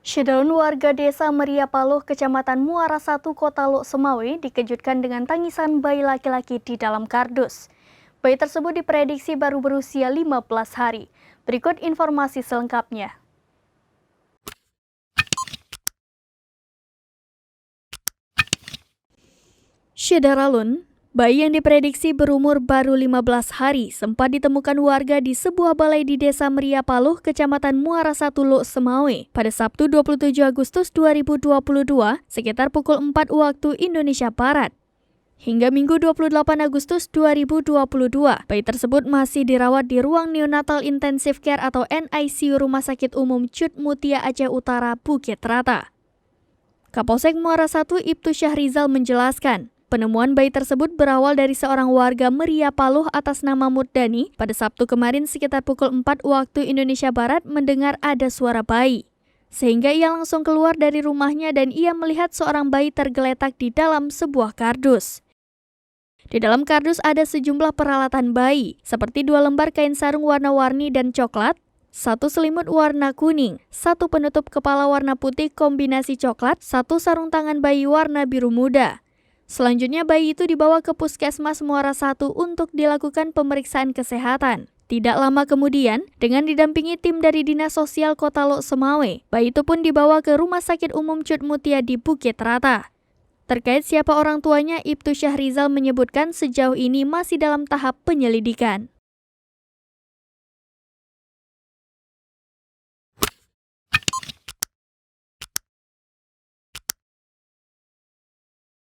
Syedalun warga desa Meria Paloh, Kecamatan Muara 1, Kota Lok Semawe dikejutkan dengan tangisan bayi laki-laki di dalam kardus. Bayi tersebut diprediksi baru berusia 15 hari. Berikut informasi selengkapnya. Syedaralun, bayi yang diprediksi berumur baru 15 hari sempat ditemukan warga di sebuah balai di Desa Meria Paloh, Kecamatan Muara 1, Lok Semawe pada Sabtu 27 Agustus 2022 sekitar pukul 4 waktu Indonesia Barat. Hingga Minggu 28 Agustus 2022, bayi tersebut masih dirawat di ruang neonatal intensive care atau NICU Rumah Sakit Umum Cut Mutia Aceh Utara, Bukit Rata. Kapolsek Muara 1 Ibtu Syahrizal menjelaskan, penemuan bayi tersebut berawal dari seorang warga Meria Paloh atas nama Murdani pada Sabtu kemarin sekitar pukul 4 waktu Indonesia Barat mendengar ada suara bayi. Sehingga ia langsung keluar dari rumahnya dan ia melihat seorang bayi tergeletak di dalam sebuah kardus. Di dalam kardus ada sejumlah peralatan bayi, seperti 2 lembar kain sarung warna-warni dan coklat, 1 selimut warna kuning, 1 penutup kepala warna putih kombinasi coklat, 1 sarung tangan bayi warna biru muda. Selanjutnya bayi itu dibawa ke Puskesmas Muara 1 untuk dilakukan pemeriksaan kesehatan. Tidak lama kemudian, dengan didampingi tim dari Dinas Sosial Kota Lok Semawe, bayi itu pun dibawa ke Rumah Sakit Umum Cut Mutia di Bukit Rata. Terkait siapa orang tuanya, Ibtu Syahrizal menyebutkan sejauh ini masih dalam tahap penyelidikan.